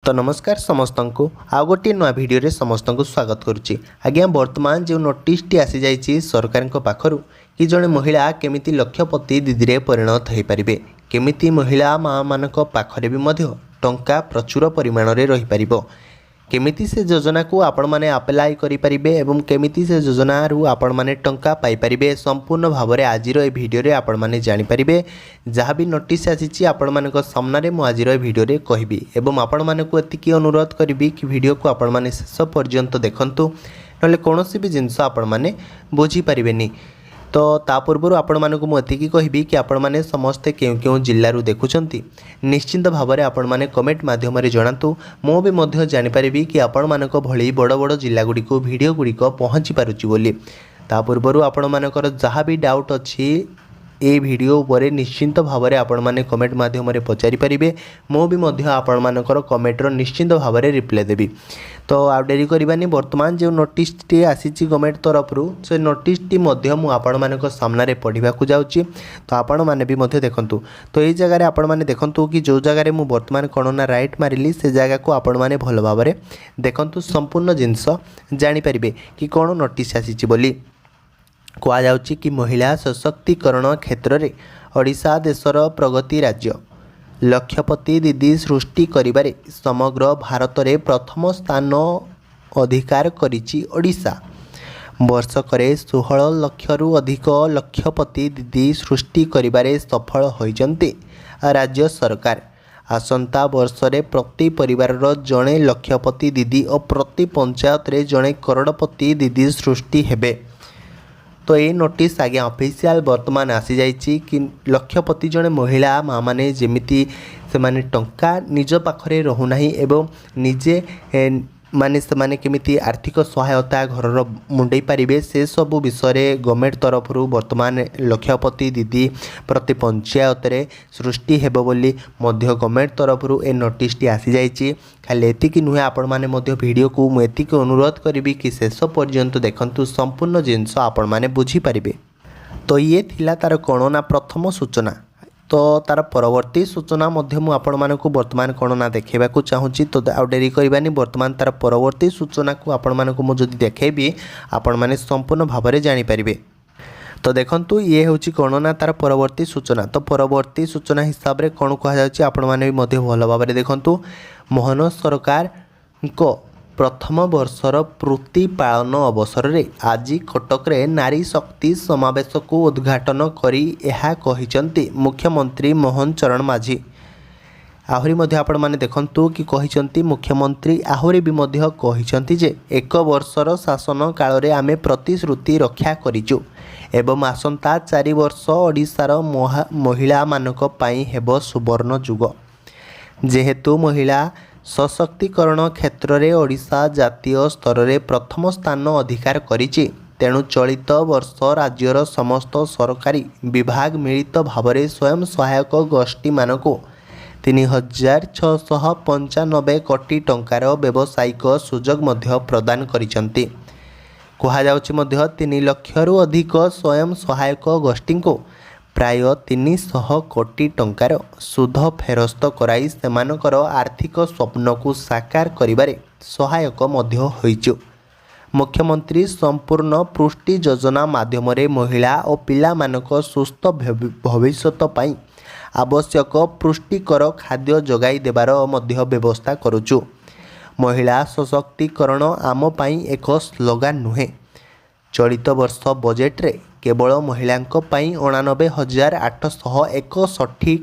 तो नमस्कार समस्त को आउ गोटे नुआ भिडियो समस्त को स्वागत करुच्ची। आज्ञा वर्तमान जो नोटिस टी आसी जाइए सरकार पाखर कि जड़े महिला केमिति लक्षपति दीदी परिणत हो पारे, केमिति महिला माँ मान पाखरे भी टंका प्रचुर परिमाण में रही पार, केमिति से योजना को आपण मैंने आप्लाय करें एवं केमिति से योजना रू आपण मैंने टंका पाइपर संपूर्ण भाव में आज भिडियो आपण मैंने जानीपारे। जहाँ भी नोटिस आसी आपण मान सामने मुझे आज भिडियो कहबी एवं आपण मानक एतिकी अनुरोध करी कि भिडियो को आपण मैंने शेष पर्यंत देखंतु, ना कौन भी जिनस आपण मैंने बुझी पारे। तो ता पूर्व आपण मानक मुझे कहबी कि आपण मैंने समस्ते क्यों क्यों जिलू देखुंत निश्चिंत भाव में आपण मैंने कमेंट माध्यम जनातु, मुझे जानीपारि कि आपण मानक भली बड़ बड़ जिला गुड़िक भिडियो गुड़िक पहुँची पारुची बोली। ता पूर्व आपण मानकर जहाँ भी डाउट अच्छी ए भिडियो उपरे निश्चिंत भाव में आपण मैंने कमेंट माध्यम पचारि पारे, मुझे आपण मानकर कमेंटर निश्चिंत भाव में रिप्लाई देवी। तो आ डेरी करवानी वर्तमान जो नोटिस टी आसी गवर्नमेंट तरफ से नोटिस टी आपण मानक सामने पढ़ा जाऊँगी। तो आपण मैंने भी देखंतु, तो ये जगह आपण मैंने देखंतु कि जो जगह मुझे वर्तमान कौन ना राइट मारिली से जगह को आपण मैंने भल भाव में देखंतु संपूर्ण जिनस जानीपारे कि कौन नोटिस आसी बोली। कहुच्छी कि महिला सशक्तिकरण क्षेत्र में ओडिशा देशर प्रगति राज्य, लक्षपति दीदी सृष्टि करिबारे समग्र भारत में प्रथम स्थान अधिकार करिछि ओडिशा। वर्षकरे 16 लक्षरू अधिक लक्षपति दीदी सृष्टि करिबारे सफल होइजंती राज्य सरकार। आसंता वर्ष रे प्रति परिवार जड़े लक्षपति दीदी और प्रति पंचायत रे जड़े करोड़पति दीदी सृष्टि हेबे। तो ये नोटिस आज्ञा ऑफिशियल वर्तमान आसी जाइए कि लक्षपति जड़े महिला माँ मैंने जमीती से माने टंका निज पाखरे रहुना एवं निजे माने से माने केमिति आर्थिक सहायता घरर मुंडई पारिबे से सब विषय गवर्नमेंट तरफ वर्तमान लक्षपति दीदी प्रति पंचायत रे सृष्टि हेबो बोली गवर्नमेंट तरफ ए नोटिस टी आसी जाइए। खाली एतिकी नुहे आपण माने वीडियो को मु एतिकी अनुरोध करी कि शेष पर्यंत देखंतु संपूर्ण जिनस आपण माने बुझी पारिबे। तो ये थिला तार कौन ना प्रथम सूचना। तो तार परवर्ती सूचना मु आपण मानक वर्तमान कौन ना देखा चाहूँगी। तो आ डेरी करवानी वर्तमान तार परवर्ती सूचना को आपण मानक मुझे देखेबी आपण माने संपूर्ण भाव में जानीपारे। तो देखंतु ये हूँ कौन ना तार परवर्ती सूचना। तो परवर्ती सूचना हिसाब से कौन कहुच्छे आपण मैंने भी भल भाव में देखंतु। मोहन सरकार को प्रथम वर्षर प्रतिपालन अवसर में आज कटक रे नारी शक्ति समावेश को उद्घाटन करी यह कहिसंती मुख्यमंत्री मोहन चरण माझी। आहरी मध्य आपण माने देखंतु कि कहिसंती मुख्यमंत्री आहरी भी मध्य कहिसंती जे एक वर्षर शासन काल रे आमे प्रतिश्रुति रक्षा करिचु एवं आसंता 4 वर्ष ओडिशार महिला मानक पई हेबो सुवर्ण जुग। जेहेतु महिला सशक्तिकरण क्षेत्र में ओडिशा जातीय स्तर में प्रथम स्थान अधिकार करिछि, तेणु चलित वर्ष राज्यर समस्त सरकारी विभाग मिलित भाव में स्वयं सहायक गोष्ठी मानक 3695 कोटी टंकार व्यावसायिक सुजोग मध्य प्रदान करिसंती। कहुच्छी 3 लक्षरू अधिक स्वयं सहायक गोष्ठी को प्राय 300 कोटी टंकार सुध फेरस्त कराई सेमानकर आर्थिक स्वप्न को साकार करिबारे सहायक मध्य होइछु। मुख्यमंत्री संपूर्ण पुष्टि योजना माध्यम रे महिला और पिला मानक सुस्थ भविष्यत पाई आवश्यक पुष्टिकर खाद्य जोगाई देबार मध्य व्यवस्था करुचु। महिला सशक्तिकरण आम पाई एक स्लोगान नुहे। चलित वर्ष बजेट रे केवल महिलांको पाई 89,861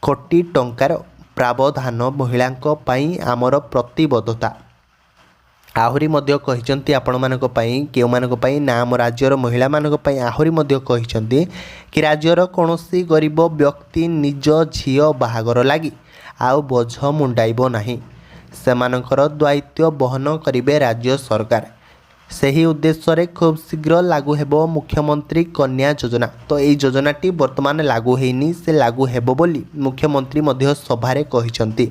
कोटी टंकार प्रावधान महिलांको पाई आमर प्रतिबद्धता। आहरी मध्य कहिसंती आपण मानक पाई केउ मानक पाई ना आम राज्यर महिला मानक पाई आहरी मध्य कहिसंती कि राज्यर कोनोसी गरीब व्यक्ति निज झियो बाहागर लागी आउ बोझ मुंडाइबो नाही, सेमानकर दायित्व बहन करिवे राज्य सरकार। सही उद्देश्य रे खूब शीघ्र लागू हेबो मुख्यमंत्री कन्या योजना। तो ये योजनाटी वर्तमान लागू हेनी, से लागू हेबो बोली मुख्यमंत्री मध्य सभारे कहिसंती।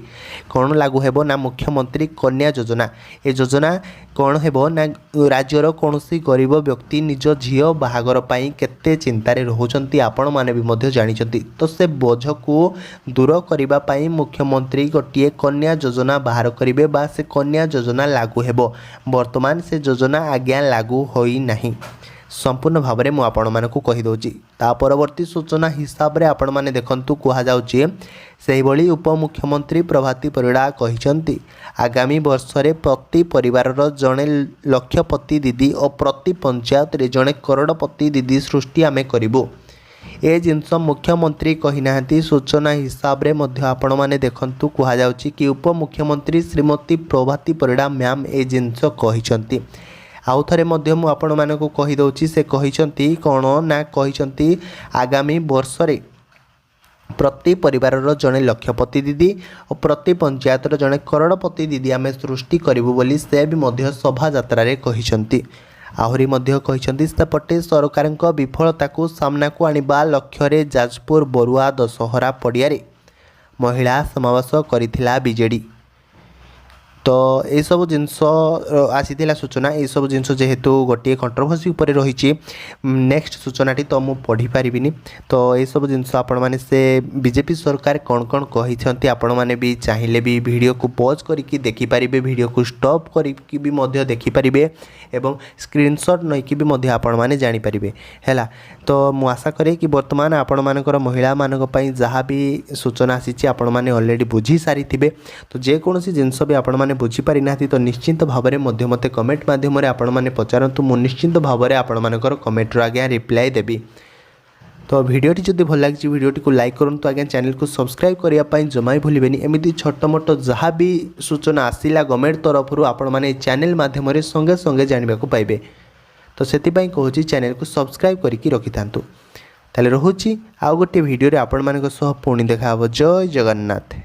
कौन लागू हेबो ना मुख्यमंत्री कन्या योजना। ये योजना कौन हेबो ना राज्यर कौनसी गरीब व्यक्ति निज झील बाहागर पाई केते चिंतारे रहुचंती आपण माने भी मध्य जानिचंती। तो से बोझ को दूर करिबा पाई मुख्यमंत्री गोटे कन्या योजना बाहर करिवे बा से कन्या योजना लागू हेबो। वर्तमान से योजना आज्ञा लागू होई नाही संपूर्ण भाव में मुझे कहीदे। ता परवर्ती सूचना हिसाब से आपण मैंने देखु कहुच्छे से भली उपमुख्यमंत्री प्रभाती परिड़ा कहते आगामी वर्ष में प्रति परिवार जड़े लक्षपति दीदी और प्रति पंचायत रे जड़े करोड़पति दीदी सृष्टि आम करूँ। ए जिनस मुख्यमंत्री कहीना सूचना हिसाब से आपण मैंने देखु कहुच्छे कि उपमुख्यमंत्री श्रीमती प्रभाती परिड़ा मैम ए जिनस कहते। आउ थे आपण मानक कहीदे से कहते कौन ना कहते आगामी वर्ष रे प्रति परिवार जड़े लक्षपति दीदी और प्रति पंचायत जड़े करोड़पति दीदी आम सृष्टि करूँ बोली से भी सभा यात्रा कहते। आहरी कहते सेपटे सरकार विफलता को सामना को आनिबा लक्ष्य जाजपुर बरुआ दशहरा पड़िया महिला समावेश करिथिला बीजेडी। तो ये सब जिनस आसीथिला सूचना ये सब जिनस जेहेतु गोटे कंट्रोवर्सी उपर रही नेक्स्ट सूचनाटी तो मुझे पढ़ी पारिनी। तो ये सब जिनस आपण माने से बीजेपी सरकार कौन कौन कहते आपण माने भी चाहिए भी वीडियो को पॉज करके देखिपारे वीडियो को स्टॉप करके भी मध्य देखिपारे एवं स्क्रीनशॉट नहीं भी आपण माने जानीपारे है। तो मु आशा करे कि वर्तमान आपण मानकर महिला मानक पई जहाँ भी सूचना आसी आपण माने ऑलरेडी बुझी सारी थिबे। तो जेकोसी जिनस भी आपण माने बुझीपारि ना तो निश्चिंत भाव में मते कमेंट माध्यम आपण माने पचारतु मु निश्चिंत भाव में आपण मानकर कमेंट आज्ञा रिप्लाई देबी। तो वीडियोटी जदि भल लगी वीडियोटी को लाइक करूँ आज्ञा चैनल को सब्सक्राइब करने जमा भूलें। एमती छोट मोट जहाँ भी सूचना आसला गवर्नमेंट तरफ आपण माने चैनल माध्यम संगे संगे जानवा पाइबे। तो से कहूँ चैनल को सब्सक्राइब करके रखि था। ताले रोची आउ गोटे वीडियो आपण मानक सह पुणी देखा। जय जगन्नाथ।